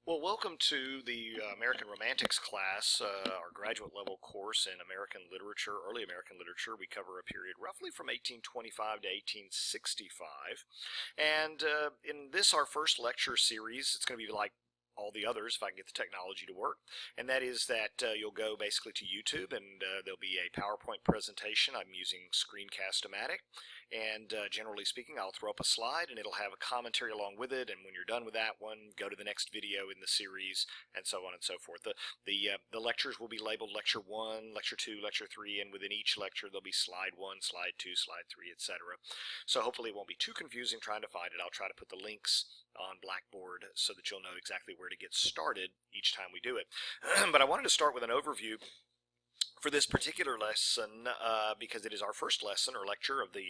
Well, welcome to the American Romantics class, our graduate level course in American literature, early American literature. We cover a period roughly from 1825 to 1865. And in this, our first lecture series, it's going to be like all the others if I can get the technology to work, and that is that you'll go basically to YouTube and there'll be a PowerPoint presentation. I'm using Screencast-O-Matic, and generally speaking I'll throw up a slide and it'll have a commentary along with it, and when you're done with that one, go to the next video in the series, and so on and so forth. The lectures will be labeled Lecture 1, Lecture 2, Lecture 3, and within each lecture there'll be Slide 1, Slide 2, Slide 3, etc. So hopefully it won't be too confusing trying to find it. I'll try to put the links on Blackboard so that you'll know exactly where to get started each time we do it. But I wanted to start with an overview for this particular lesson because it is our first lesson or lecture of the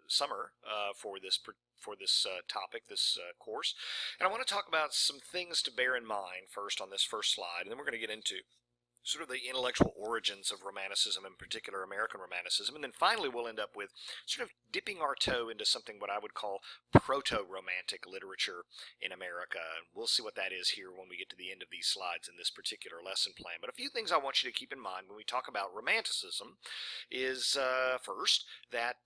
summer for this topic, this course. And I want to talk about some things to bear in mind first on this first slide, and then we're going to get into sort of the intellectual origins of Romanticism, in particular American Romanticism, and then finally we'll end up with sort of dipping our toe into something what I would call proto-Romantic literature in America. And we'll see what that is here when we get to the end of these slides in this particular lesson plan. But a few things I want you to keep in mind when we talk about Romanticism is first that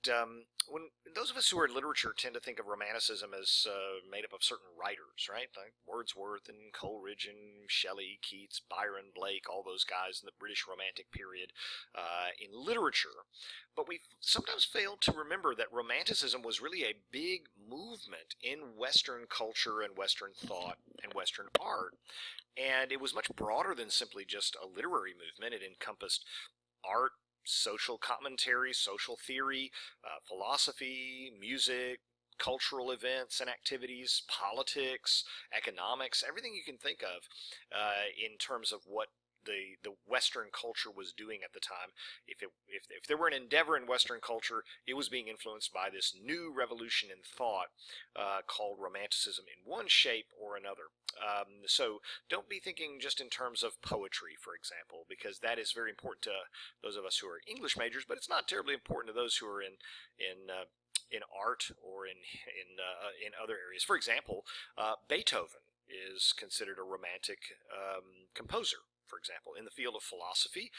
when those of us who are in literature tend to think of Romanticism as made up of certain writers, right? Like Wordsworth and Coleridge and Shelley, Keats, Byron, Blake, all those guys in the British Romantic period in literature. But we sometimes fail to remember that Romanticism was really a big movement in Western culture and Western thought and Western art. And it was much broader than simply just a literary movement. It encompassed art, social commentary, social theory, philosophy, music, cultural events and activities, politics, economics, everything you can think of in terms of what the Western culture was doing at the time. If there were an endeavor in Western culture, it was being influenced by this new revolution in thought called Romanticism in one shape or another. So don't be thinking just in terms of poetry, for example, because that is very important to those of us who are English majors, but it's not terribly important to those who are in art or in other areas. For example, Beethoven is considered a Romantic composer. For example, in the field of philosophy,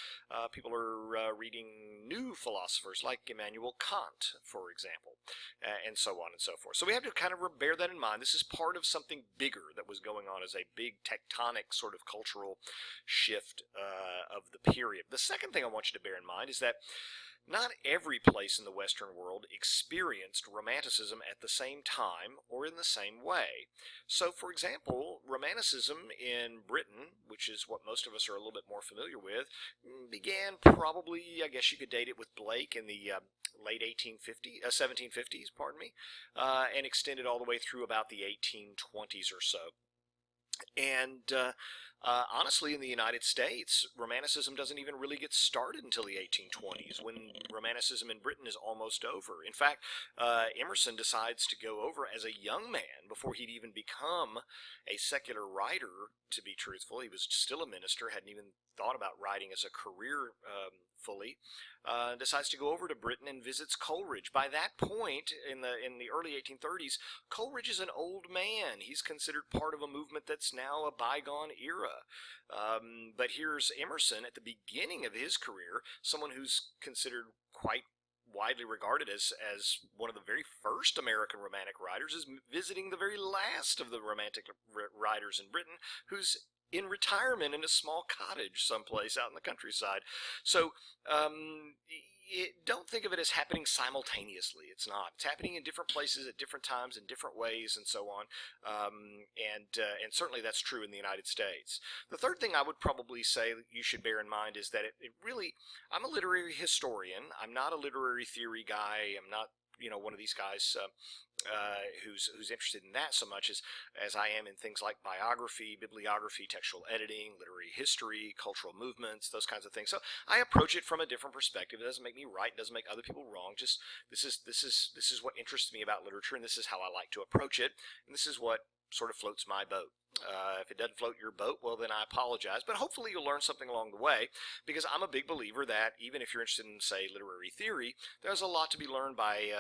people are reading new philosophers like Immanuel Kant, for example, and so on and so forth. So we have to kind of bear that in mind. This is part of something bigger that was going on as a big tectonic sort of cultural shift of the period. The second thing I want you to bear in mind is that not every place in the Western world experienced Romanticism at the same time or in the same way. So, for example, Romanticism in Britain, which is what most of us are a little bit more familiar with, began probably, I guess you could date it with Blake in the late 1750s, pardon me, and extended all the way through about the 1820s or so. And honestly, in the United States, Romanticism doesn't even really get started until the 1820s, when Romanticism in Britain is almost over. In fact, Emerson decides to go over as a young man, before he'd even become a secular writer, to be truthful. He was still a minister, hadn't even thought about writing as a career fully. Decides to go over to Britain and visits Coleridge. By that point, in the early 1830s, Coleridge is an old man. He's considered part of a movement that's now a bygone era. But here's Emerson at the beginning of his career, someone who's considered quite widely regarded as one of the very first American Romantic writers, is visiting the very last of the Romantic writers in Britain, who's in retirement in a small cottage someplace out in the countryside. So don't think of it as happening simultaneously. It's not. It's happening in different places at different times in different ways and so on. And certainly that's true in the United States. The third thing I would probably say that you should bear in mind is that it really, I'm a literary historian. I'm not a literary theory guy. I'm not, one of these guys who's interested in that so much as I am in things like biography, bibliography, textual editing, literary history, cultural movements, those kinds of things. So I approach it from a different perspective. It doesn't make me right, it doesn't make other people wrong. Just this is what interests me about literature, and this is how I like to approach it, and this is what sort of floats my boat. If it doesn't float your boat, well, then I apologize. But hopefully you'll learn something along the way, because I'm a big believer that even if you're interested in, say, literary theory, there's a lot to be learned by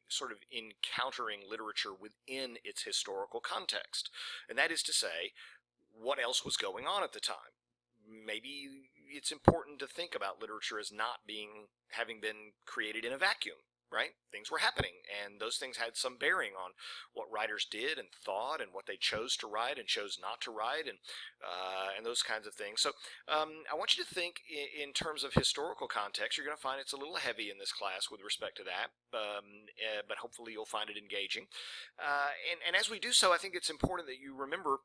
sort of encountering literature within its historical context. And that is to say, what else was going on at the time? Maybe it's important to think about literature as not having been created in a vacuum. Right? Things were happening, and those things had some bearing on what writers did and thought, and what they chose to write and chose not to write, and those kinds of things. So I want you to think in terms of historical context. You're going to find it's a little heavy in this class with respect to that, but hopefully you'll find it engaging. And as we do so, I think it's important that you remember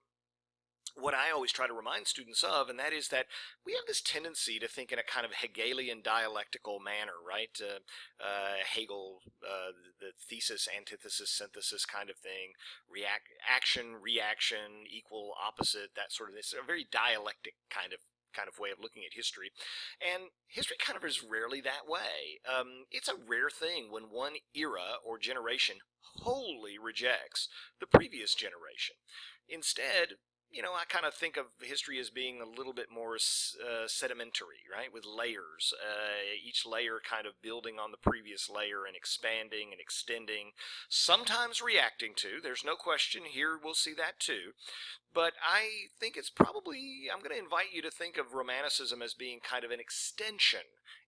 what I always try to remind students of, and that is that we have this tendency to think in a kind of Hegelian dialectical manner, right? Hegel, the thesis, antithesis, synthesis kind of thing, action, reaction, equal, opposite, that sort of thing. It's a very dialectic kind of way of looking at history. And history kind of is rarely that way. It's a rare thing when one era or generation wholly rejects the previous generation. Instead, I kind of think of history as being a little bit more sedimentary, right, with layers, each layer kind of building on the previous layer and expanding and extending, sometimes reacting to. There's no question here we'll see that too. But I think it's probably, I'm going to invite you to think of Romanticism as being kind of an extension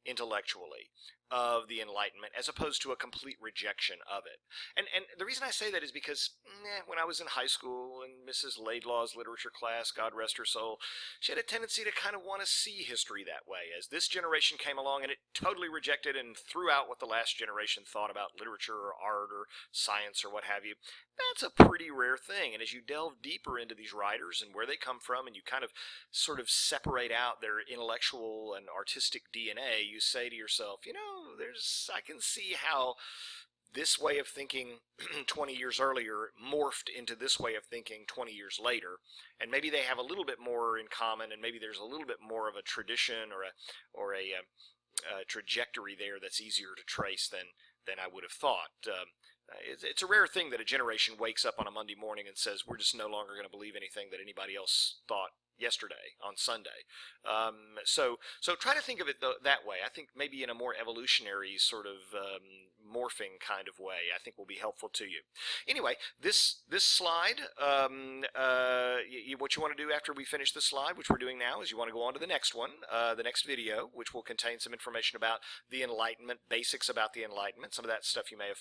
intellectually of the Enlightenment, as opposed to a complete rejection of it. And the reason I say that is because when I was in high school in Mrs. Laidlaw's literature class, God rest her soul, she had a tendency to kind of want to see history that way. As this generation came along and it totally rejected and threw out what the last generation thought about literature or art or science or what have you, that's a pretty rare thing. And as you delve deeper into these writers and where they come from, and you kind of sort of separate out their intellectual and artistic DNA, you say to yourself, I can see how this way of thinking 20 years earlier morphed into this way of thinking 20 years later, and maybe they have a little bit more in common, and maybe there's a little bit more of a tradition or a trajectory there that's easier to trace than I would have thought. It's a rare thing that a generation wakes up on a Monday morning and says, we're just no longer going to believe anything that anybody else thought yesterday on Sunday. So try to think of it that way. I think maybe in a more evolutionary sort of morphing kind of way, I think will be helpful to you. Anyway, this slide, what you want to do after we finish this slide, which we're doing now, is you want to go on to the next one, the next video, which will contain some information about the Enlightenment, basics about the Enlightenment. Some of that stuff you may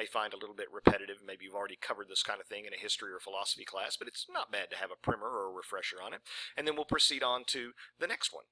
find a little bit repetitive. Maybe you've already covered this kind of thing in a history or philosophy class, but it's not bad to have a primer or a refresher on it. And then we'll proceed on to the next one.